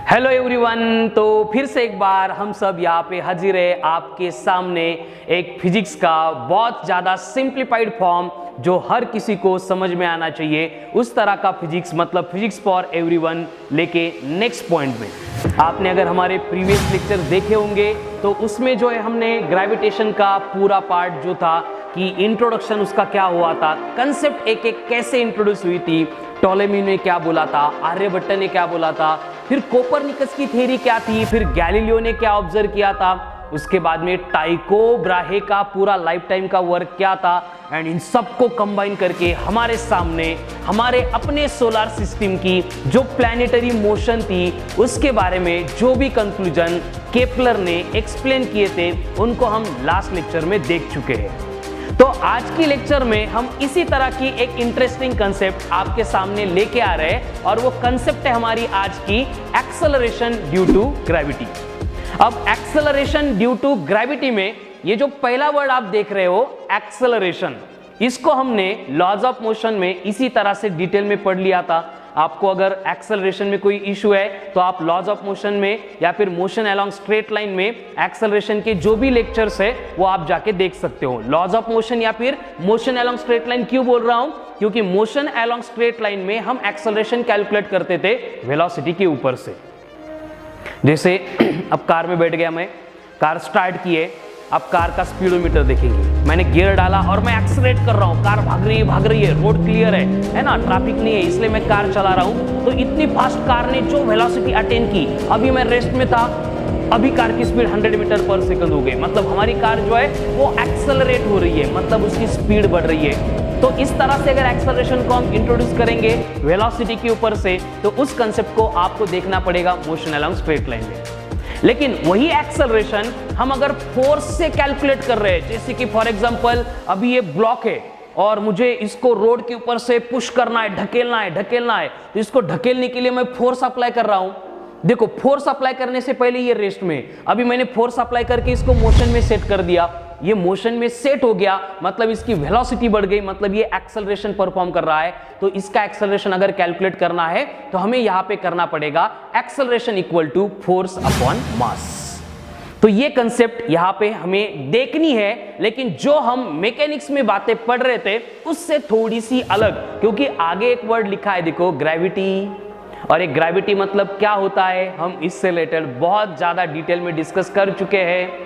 Hello everyone. तो फिर से एक बार हम सब यहाँ पे हाजिर है आपके सामने एक फिजिक्स का बहुत ज़्यादा सिंप्लीफाइड फॉर्म जो हर किसी को समझ में आना चाहिए, उस तरह का फिजिक्स मतलब फिजिक्स फॉर एवरीवन लेके नेक्स्ट पॉइंट में। आपने अगर हमारे प्रीवियस लेक्चर देखे होंगे तो उसमें जो है हमने ग्रेविटेशन का पूरा पार्ट जो था कि इंट्रोडक्शन उसका क्या हुआ था, कंसेप्ट एक एक कैसे इंट्रोड्यूस हुई थी, टॉलेमी ने क्या बोला था, आर्यभट्ट ने क्या बोला था, फिर कोपरनिकस की थ्योरी क्या थी, फिर गैलीलियो ने क्या ऑब्जर्व किया था, उसके बाद में टाइको ब्राहे का पूरा लाइफ टाइम का वर्क क्या था, एंड इन सबको कंबाइन करके हमारे सामने हमारे अपने सोलर सिस्टम की जो प्लैनेटरी मोशन थी उसके बारे में जो भी कंक्लूजन केपलर ने एक्सप्लेन किए थे उनको हम लास्ट लेक्चर में देख चुके हैं। तो आज की लेक्चर में हम इसी तरह की एक इंटरेस्टिंग कंसेप्ट आपके सामने लेके आ रहे हैं और वो कंसेप्ट है हमारी आज की एक्सेलरेशन ड्यू टू ग्रेविटी। अब एक्सेलरेशन ड्यू टू ग्रेविटी में ये जो पहला वर्ड आप देख रहे हो एक्सेलरेशन, इसको हमने लॉज ऑफ मोशन में इसी तरह से डिटेल में पढ़ लिया था। आपको अगर एक्सेलरेशन में कोई इशू है तो आप लॉज ऑफ मोशन में या फिर मोशन अलोंग स्ट्रेट लाइन में एक्सेलरेशन के जो भी लेक्चर्स है वो आप जाके देख सकते हो। लॉज ऑफ मोशन या फिर मोशन अलोंग स्ट्रेट लाइन क्यों बोल रहा हूं, क्योंकि मोशन अलोंग स्ट्रेट लाइन में हम एक्सेलरेशन कैलकुलेट करते थे वेलोसिटी के ऊपर से। जैसे अब कार में बैठ गया मैं, कार स्टार्ट किए, अब कार का स्पीडोमीटर देखेंगे, मैंने गियर डाला और मैं एक्सेलरेट कर रहा हूँ, कार भाग रही है, रोड क्लियर है ना, ट्रैफिक नहीं है, इसलिए मैं कार चला रहा हूँ। तो इतनी फास्ट कार ने जो वेलोसिटी अटेन की, अभी मैं रेस्ट में था, अभी कार की स्पीड 100 मीटर पर सेकंड हो गई, मतलब हमारी कार जो है वो एक्सेलरेट हो रही है, मतलब उसकी स्पीड बढ़ रही है। तो इस तरह से अगर एक्सेलरेशन को हम इंट्रोड्यूस करेंगे वेलोसिटी के ऊपर से तो उस कंसेप्ट को आपको देखना पड़ेगा मोशन अलोंग स्ट्रेट लाइन में। लेकिन वही एक्सेलरेशन हम अगर फोर्स से कैलकुलेट कर रहे हैं, जैसे कि फॉर एग्जांपल अभी ये ब्लॉक है और मुझे इसको रोड के ऊपर से पुश करना है, ढकेलना है, तो इसको ढकेलने के लिए मैं फोर्स अप्लाई कर रहा हूं। देखो, फोर्स अप्लाई करने से पहले ये रेस्ट में, अभी मैंने फोर्स अप्लाई करके इसको मोशन में सेट कर दिया, ये मोशन में सेट हो गया, मतलब इसकी वेलोसिटी बढ़ गई, मतलब ये एक्सेलरेशन परफॉर्म कर रहा है। तो इसका एक्सेलरेशन अगर कैलकुलेट करना है तो हमें यहां पे करना पड़ेगा acceleration equal to force upon mass. तो ये कंसेप्ट यहां पे हमें देखनी है, लेकिन जो हम मैकेनिक्स में बातें पढ़ रहे थे उससे थोड़ी सी अलग, क्योंकि आगे एक वर्ड लिखा है, देखो, ग्रेविटी। और एक ग्रेविटी मतलब क्या होता है हम इससे रिलेटेड बहुत ज्यादा डिटेल में डिस्कस कर चुके हैं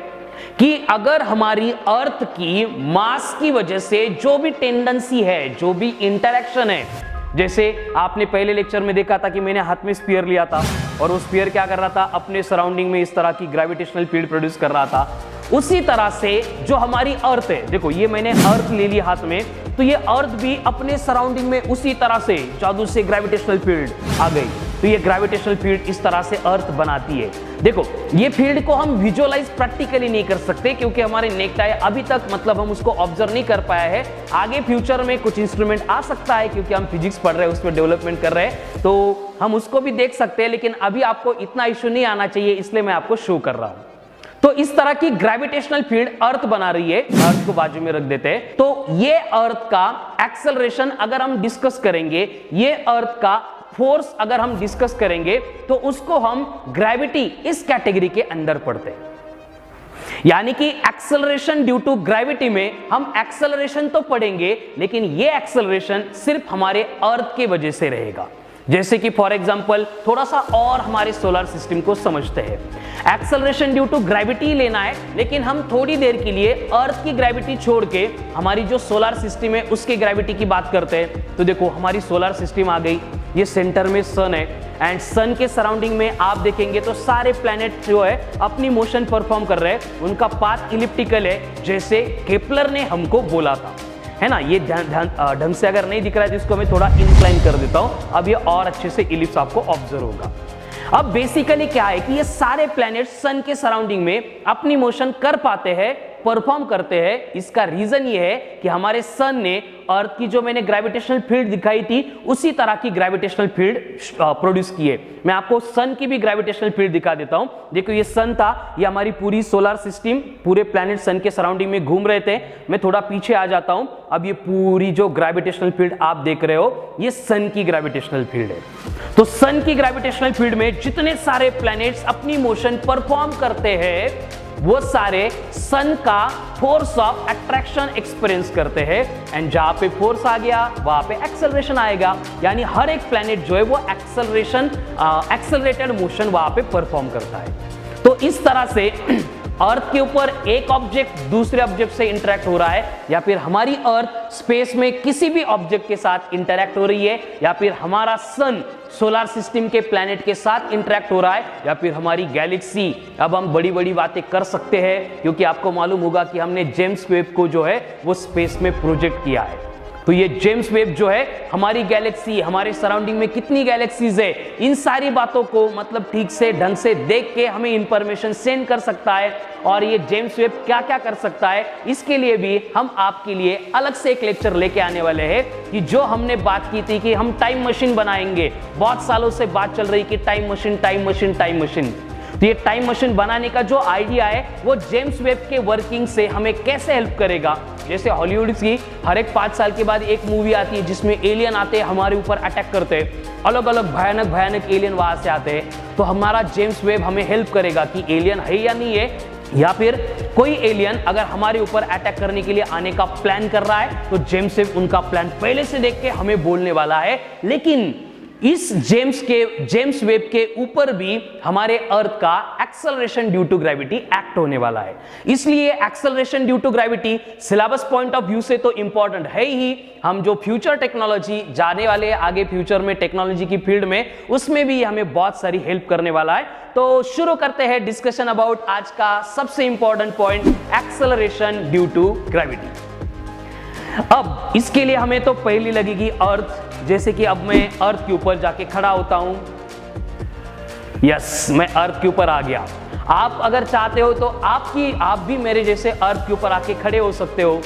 कि अगर हमारी अर्थ की मास की वजह से जो भी टेंडेंसी है, जो भी इंटरेक्शन है, जैसे आपने पहले लेक्चर में देखा था कि मैंने हाथ में स्फीयर लिया था और वो स्फीयर क्या कर रहा था, अपने सराउंडिंग में इस तरह की ग्रेविटेशनल फील्ड प्रोड्यूस कर रहा था। उसी तरह से जो हमारी अर्थ है, देखो ये मैंने अर्थ ले ली हाथ में, तो ये अर्थ भी अपने सराउंडिंग में उसी तरह से जादू से ग्रेविटेशनल फील्ड आ गई, तो ये ग्रेविटेशनल फील्ड इस तरह से अर्थ बनाती है। देखो, ये फील्ड को हम विजुअलाइज प्रैक्टिकली नहीं कर सकते क्योंकि हमारे नेक्ड आई अभी तक मतलब हम उसको ऑब्जर्व नहीं कर पाया है। आगे फ्यूचर में कुछ इंस्ट्रूमेंट आ सकता है क्योंकि हम फिजिक्स पढ़ रहे हैं, उसमें डेवलपमेंट कर रहे हैं, तो हम उसको भी देख सकते हैं, लेकिन अभी आपको इतना इशू नहीं आना चाहिए, इसलिए मैं आपको शो कर रहा हूं। तो इस तरह की ग्रेविटेशनल फील्ड अर्थ बना रही है, अर्थ को बाजू में रख देते हैं। तो ये अर्थ का एक्सेलरेशन अगर हम डिस्कस करेंगे, ये अर्थ का फोर्स अगर हम डिस्कस करेंगे, तो उसको हम ग्रेविटी इस कैटेगरी के अंदर पढ़ते हैं। यानी कि एक्सेलरेशन ड्यू टू ग्रेविटी में हम एक्सेलरेशन तो पढ़ेंगे, लेकिन ये एक्सेलरेशन सिर्फ हमारे अर्थ की वजह से रहेगा। जैसे कि फॉर एग्जांपल थोड़ा सा और हमारे सोलर सिस्टम को समझते हैं। एक्सेलरेशन ड्यू टू ग्रेविटी लेना है, लेकिन हम थोड़ी देर के लिए अर्थ की ग्रेविटी छोड़ के हमारी जो सोलर सिस्टम है उसकी ग्रेविटी की बात करते हैं। तो देखो, हमारी सोलर सिस्टम आ गई, ये सेंटर में सन है, एंड सन के सराउंडिंग में आप देखेंगे तो सारे प्लैनेट जो है अपनी मोशन परफॉर्म कर रहे हैं, उनका पाथ इलिप्टिकल है, जैसे केपलर ने हमको बोला था, है ना। ये ढंग से अगर नहीं दिख रहा है तो इसको मैं थोड़ा इंक्लाइन कर देता हूं, अब ये और अच्छे से इलिप्स आपको ऑब्जर्व होगा। अब बेसिकली क्या है कि ये सारे प्लैनेट सन के सराउंडिंग में अपनी मोशन कर पाते हैं परफॉर्म करते हैं, इसका रीजन ये है कि हमारे सन ने अर्थ की जो मैंने ग्रेविटेशनल फील्ड दिखाई थी उसी तरह की ग्रेविटेशनल फील्ड प्रोड्यूस की है। मैं आपको सन की भी ग्रेविटेशनल फील्ड दिखा देता हूं। देखो ये सन था, ये हमारी पूरी सोलर सिस्टम, पूरे प्लैनेट सन के सराउंडिंग में घूम रहे थे। मैं थोड़ा पीछे आ जाता हूं। अब ये पूरी जो ग्रेविटेशनल फील्ड आप देख रहे हो ये सन की ग्रेविटेशनल फील्ड है। तो सन की ग्रेविटेशनल फील्ड में जितने सारे प्लैनेट्स अपनी मोशन परफॉर्म करते हैं वो सारे सन का फोर्स ऑफ अट्रैक्शन एक्सपीरियंस करते हैं, एंड जहां पे फोर्स आ गया वहां पे एक्सेलरेशन आएगा। यानी हर एक प्लैनेट जो है वो एक्सेलरेटेड मोशन वहां पे परफॉर्म करता है। तो इस तरह से अर्थ के ऊपर एक ऑब्जेक्ट दूसरे ऑब्जेक्ट से इंटरेक्ट हो रहा है, या फिर हमारी अर्थ स्पेस में किसी भी ऑब्जेक्ट के साथ इंटरेक्ट हो रही है, या फिर हमारा सन सोलर सिस्टम के प्लैनेट के साथ इंटरेक्ट हो रहा है, या फिर हमारी गैलेक्सी। अब हम बड़ी बड़ी बातें कर सकते हैं क्योंकि आपको मालूम होगा कि हमने जेम्स वेब को जो है वो स्पेस में प्रोजेक्ट किया है। तो ये जेम्स वेब जो है हमारी गैलेक्सी, हमारे सराउंडिंग में कितनी गैलेक्सीज है, इन सारी बातों को मतलब ठीक से ढंग से देख के हमें इंफॉर्मेशन सेंड कर सकता है। और ये जेम्स वेब क्या क्या कर सकता है इसके लिए भी हम आपके लिए अलग से एक लेक्चर लेके आने वाले हैं कि जो हमने बात की थी कि हम टाइम मशीन बनाएंगे। बहुत सालों से बात चल रही कि time machine time machine time machine. तो ये टाइम मशीन बनाने का जो आइडिया है वो जेम्स वेब के वर्किंग से हमें कैसे हेल्प करेगा। जैसे हॉलीवुड की हर एक 5 साल के बाद एक मूवी आती है जिसमें एलियन आते हैं, हमारे ऊपर अटैक करते हैं, अलग अलग भयानक भयानक एलियन वहां से आते हैं। तो हमारा जेम्स वेब हमें हेल्प करेगा कि एलियन है या नहीं है, या फिर कोई एलियन अगर हमारे ऊपर अटैक करने के लिए आने का प्लान कर रहा है तो जेम्स वेब उनका प्लान पहले से देख के हमें बोलने वाला है। लेकिन इस जेम्स वेब के ऊपर भी हमारे अर्थ का acceleration due to gravity act होने वाला है। इसलिए acceleration due to gravity syllabus point of view से तो इंपॉर्टेंट है ही, हम जो फ्यूचर टेक्नोलॉजी जाने वाले आगे फ्यूचर में टेक्नोलॉजी की फील्ड में, उसमें भी हमें बहुत सारी हेल्प करने वाला है। तो शुरू करते हैं डिस्कशन अबाउट आज का सबसे important point, acceleration due to gravity. अब इसके लिए हमें तो पहली लगेगी अर्थ। जैसे कि अब मैं अर्थ के ऊपर जाके खड़ा होता हूं, यस मैं अर्थ के ऊपर आ गया। आप अगर चाहते हो तो आप भी मेरे जैसे अर्थ के ऊपर आके खड़े हो सकते हो।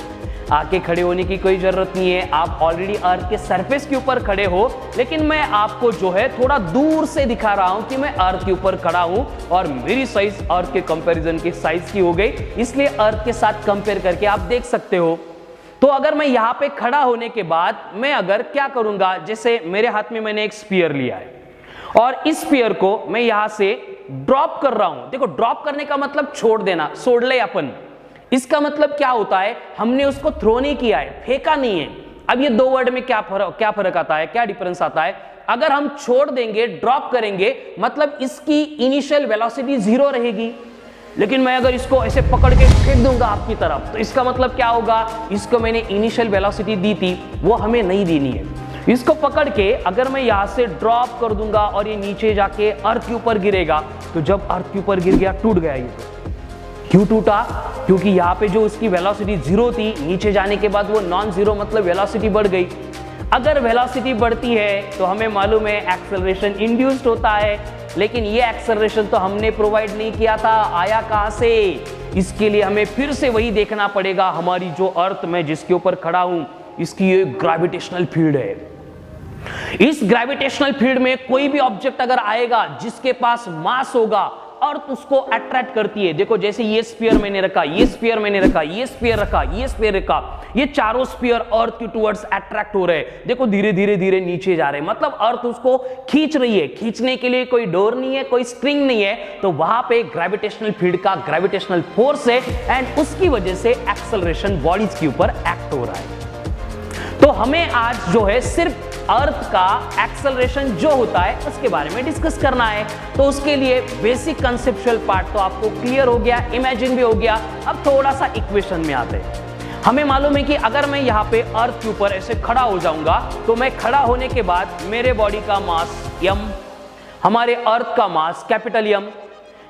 आके खड़े होने की कोई जरूरत नहीं है, आप ऑलरेडी अर्थ के सरफेस के ऊपर खड़े हो, लेकिन मैं आपको जो है थोड़ा दूर से दिखा रहा हूं कि मैं अर्थ के ऊपर खड़ा हूं और मेरी साइज अर्थ के कंपैरिजन के साइज की हो गई, इसलिए अर्थ के साथ कंपेयर करके आप देख सकते हो। तो अगर मैं यहां पे खड़ा होने के बाद मैं अगर क्या करूंगा, जैसे मेरे हाथ में मैंने एक स्फीयर लिया है और इस स्फीयर को मैं यहां से ड्रॉप कर रहा हूं। देखो ड्रॉप करने का मतलब छोड़ देना, सोड ले अपन। इसका मतलब क्या होता है, हमने उसको थ्रो नहीं किया है, फेंका नहीं है। अब ये दो वर्ड में क्या फर्क आता है, क्या डिफरेंस आता है। अगर हम छोड़ देंगे, ड्रॉप करेंगे, मतलब इसकी इनिशियल वेलोसिटी 0 रहेगी। लेकिन मैं अगर इसको ऐसे पकड़ के फेंक दूंगा आपकी तरफ, तो इसका मतलब क्या होगा, इसको मैंने इनिशियल वेलोसिटी दी थी वो हमें नहीं देनी है। इसको पकड़ के अगर मैं यहां से ड्रॉप कर दूंगा और ये नीचे जाके अर्थ के ऊपर गिरेगा, तो जब अर्थ के ऊपर गिर गया टूट गया। ये क्यों टूटा, क्योंकि यहाँ पे जो उसकी वेलोसिटी 0 थी, नीचे जाने के बाद वो नॉन जीरो मतलब वेलोसिटी बढ़ गई। अगर वेलोसिटी बढ़ती है तो हमें मालूम है एक्सेलरेशन इंड्यूस्ड होता है, लेकिन ये एक्सेलरेशन तो हमने प्रोवाइड नहीं किया था, आया कहां से। इसके लिए हमें फिर से वही देखना पड़ेगा, हमारी जो अर्थ में जिसके ऊपर खड़ा हूं इसकी ये ग्रेविटेशनल फील्ड है। इस ग्रेविटेशनल फील्ड में कोई भी ऑब्जेक्ट अगर आएगा जिसके पास मास होगा, अर्थ उसको अट्रैक्ट करती है। देखो जैसे ये स्फीयर मैंने रखा, ये स्फीयर मैंने रखा, ये स्फीयर रखा, ये स्फीयर रखा, ये चारों स्फीयर अर्थ की टुवर्ड्स अट्रैक्ट हो रहे हैं। देखो धीरे धीरे धीरे नीचे जा रहे हैं, मतलब अर्थ उसको खींच रही है। खींचने के लिए कोई डोर नहीं है, कोई स्ट्रिंग नहीं है, तो वहां पे ग्रेविटेशनल फील्ड का ग्रेविटेशनल फोर्स है, एंड उसकी वजह से एक्सेलरेशन बॉडीज के ऊपर एक्ट हो रहा है। तो हमें आज जो है सिर्फ अर्थ का एक्सेलरेशन जो होता है उसके बारे में डिस्कस करना है। तो उसके लिए बेसिक कंसेप्चुअल पार्ट तो आपको क्लियर हो गया, इमेजिन भी हो गया। अब थोड़ा सा इक्वेशन में आते हैं। हमें मालूम है कि अगर मैं यहाँ पे अर्थ के ऊपर ऐसे खड़ा हो जाऊंगा, तो मैं खड़ा होने के बाद मेरे बॉडी का मास m, हमारे अर्थ का मास कैपिटल M,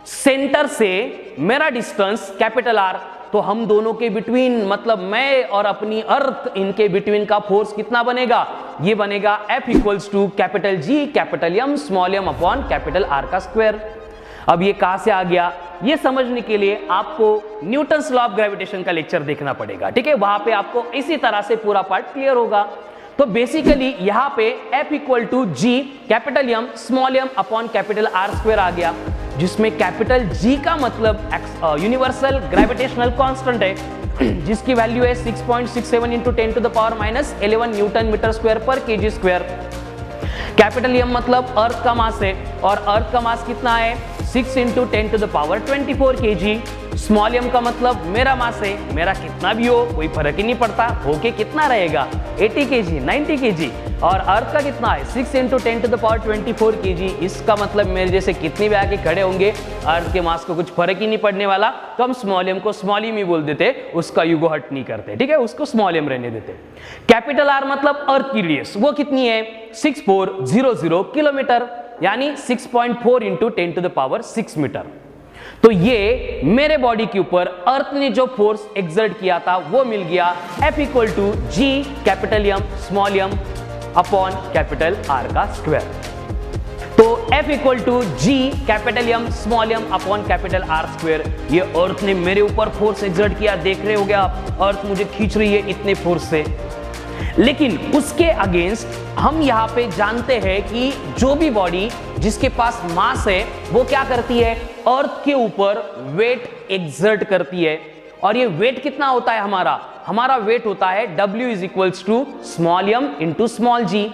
सेंटर से मेरा डिस्टेंस कैपिटल R, तो हम दोनों के बिटवीन मतलब मैं और अपनी अर्थ, इनके बिटवीन का फोर्स कितना बनेगा, ये बनेगा F equals to capital G capital M small m upon capital R का स्क्वायर। अब ये कहां से आ गया, ये समझने के लिए आपको न्यूटन्स लॉ ऑफ ग्रेविटेशन का लेक्चर देखना पड़ेगा, ठीक है। वहां पे आपको इसी तरह से पूरा पार्ट क्लियर होगा। तो बेसिकली यहां पे F equal to G capital M small m upon capital R square आ गया, जिसमें कैपिटल G का मतलब यूनिवर्सल ग्रेविटेशनल कांस्टेंट है, जिसकी वैल्यू है 6.67 into 10 to the power minus 11 newton metre square पर केजी स्क्वायर। कैपिटल M मतलब अर्थ का मास है, और अर्थ का मास कितना है 6 into 10 to the power 24 KG. Small m का मतलब मेरा मास है, मेरा कितना भी हो कोई फर्क ही नहीं पड़ता, होके कितना रहेगा 80 केजी 90 केजी। और अर्थ का कितना है 6 into 10 to the power 24 KG. इसका मतलब मेरे जैसे कितने भी आके खड़े होंगे, अर्थ के मास को कुछ फर्क ही नहीं पड़ने वाला, तो हम स्मॉल m को स्मॉल m ही बोल देते, उसका युगो हट नहीं करते, ठीक है, उसको स्मॉल m रहने देते। कैपिटल R मतलब अर्थ की रेडियस, वो कितनी है 6400 किलोमीटर, यानी 6.4 into 10 to the power 6 metre. तो ये मेरे बॉडी के ऊपर अर्थ ने जो फोर्स एक्सर्ट किया था वो मिल गया F equal to G capital M small m upon capital R का स्क्वायर। तो F equal to G capital M small m upon capital R square, ये अर्थ ने मेरे ऊपर फोर्स एक्सर्ट किया, देख रहे हो गया आप, अर्थ मुझे खींच रही है इतने फोर्स से। लेकिन उसके अगेंस्ट हम यहाँ पे जानते हैं कि जो भी बॉडी जिसके पास मास है वो क्या करती है, अर्थ के ऊपर वेट एक्सर्ट करती है। और ये वेट कितना होता है, हमारा वेट होता है W is equals to small m into small g।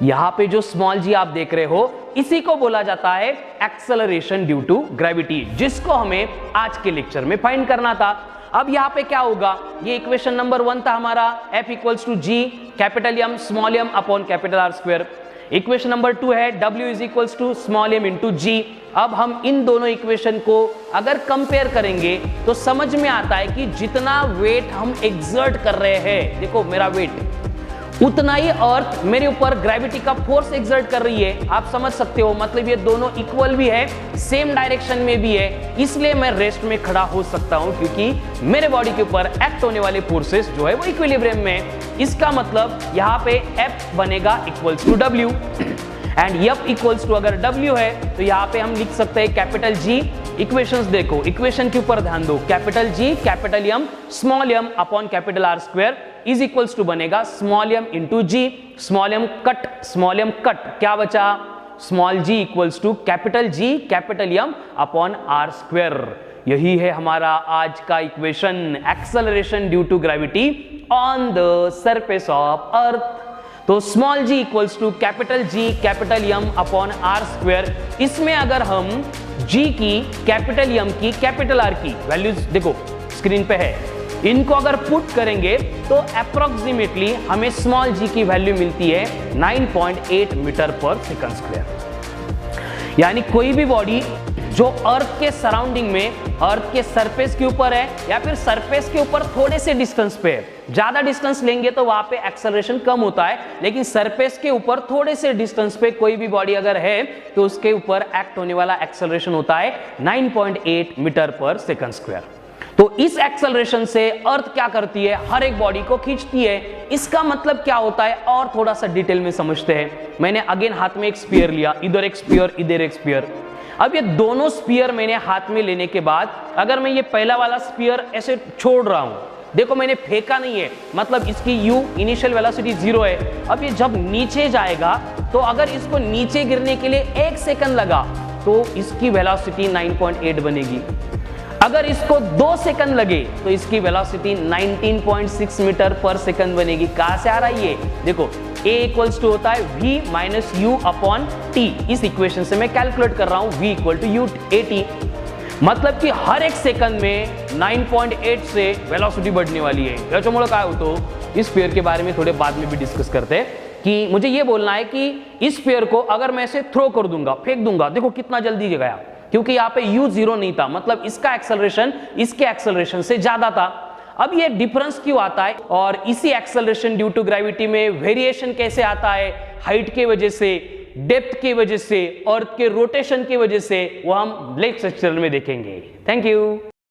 यहाँ पे जो स्मॉल g आप देख रहे हो, इसी को बोला जाता है एक्सेलरेशन ड्यू टू ग्रेविटी, जिसको हमें आज के लेक्चर में फाइंड करना था। अब यहाँ पे क्या होगा, ये इक्वेशन नंबर 1 था हमारा, F equals to G capital M small m upon capital R square. Equation number 2 है W is equals to small m into G। अब हम इन दोनों इक्वेशन को अगर कंपेयर करेंगे तो समझ में आता है कि जितना वेट हम एक्सर्ट कर रहे हैं, देखो मेरा वेट, उतना ही अर्थ मेरे ऊपर ग्रेविटी का फोर्स एक्सर्ट कर रही है। आप समझ सकते हो, मतलब ये दोनों इक्वल भी है, सेम डायरेक्शन में भी है, इसलिए मैं रेस्ट में खड़ा हो सकता हूं, क्योंकि मेरे बॉडी के ऊपर एक्ट होने वाले फोर्सेस जो है वो इक्विलिब्रियम में है। इसका मतलब यहाँ पे F बनेगा equals to W, and F equals to अगर W है तो यहाँ पे हम लिख सकते हैं कैपिटल G। इक्वेशंस देखो, इक्वेशन के ऊपर ध्यान दो, capital G capital M small m upon capital R square is equals to बनेगा small m into G। Small m cut, क्या बचा, small g equals to capital G capital M upon R square. यही है हमारा आज का equation, acceleration due to gravity on the surface of earth. तो small g equals to capital G capital M upon R square. इसमें अगर हम g की, कैपिटल M की, कैपिटल R की वैल्यूज देखो स्क्रीन पे है, इनको अगर पुट करेंगे तो अप्रोक्सीमेटली हमें स्मॉल g की वैल्यू मिलती है 9.8 मीटर पर सेकंड स्क्वायर। यानी कोई भी बॉडी जो अर्थ के सराउंडिंग में, अर्थ के सरफेस के ऊपर है या फिर सरफेस के ऊपर थोड़े से डिस्टेंस पे है, ज्यादा डिस्टेंस लेंगे तो वहां पे एक्सेलरेशन कम होता है, लेकिन सरफेस के ऊपर थोड़े से डिस्टेंस पे कोई भी बॉडी अगर है तो उसके ऊपर एक्ट होने वाला एक्सेलरेशन होता है 9.8 मीटर पर सेकंड स्क्वायर। तो इस एक्सेलरेशन से अर्थ क्या करती है, हर एक बॉडी को खींचती है। इसका मतलब क्या होता है और थोड़ा सा डिटेल में समझते हैं। मैंने अगेन हाथ में एक स्फीयर लिया, इधर एक स्फीयर, इधर एक स्फीयर। अब ये दोनों स्फीयर मैंने हाथ में लेने के बाद अगर मैं ये पहला वाला स्फीयर ऐसे छोड़ रहा हूं, देखो मैंने फेंका नहीं है, मतलब इसकी u इनिशियल वेलोसिटी 0 है। अब ये जब नीचे जाएगा तो अगर इसको नीचे गिरने के लिए 1 सेकंड लगा तो इसकी वेलोसिटी 9.8 बनेगी। अगर इसको 2 सेकंड लगे तो इसकी वेलोसिटी 19.6 मीटर पर सेकंड बनेगी। कहां से आ रहा है ये, देखो a इक्वल्स टू होता है v minus u upon t। इस इक्वेशन से मैं कैलकुलेट कर रहा हूं v equal to u at, मतलब कि हर एक सेकंड में 9.8 से वेलोसिटी बढ़ने वाली है। याच्यामुळे काय होतो, इस स्फीयर के बारे में थोड़े बाद में भी डिस्कस करते हैं कि मुझे ये बोलना है कि इस स्फीयर को अगर मैं इसे थ्रो कर दूंगा, फेंक दूंगा, देखो कितना जल्दी गया, क्योंकि यहाँ पे u 0 नहीं था, मतलब इसका एक्सेलरेशन इसके एक्सेलरेशन से ज्यादा था। अब ये डिफरेंस क्यों आता है और इसी एक्सेलरेशन ड्यू टू ग्रेविटी में वेरिएशन कैसे आता है, हाइट के वजह से, डेप्थ की वजह से, अर्थ के रोटेशन की वजह से, वो हम नेक्स्ट लेक्चर में देखेंगे। Thank you.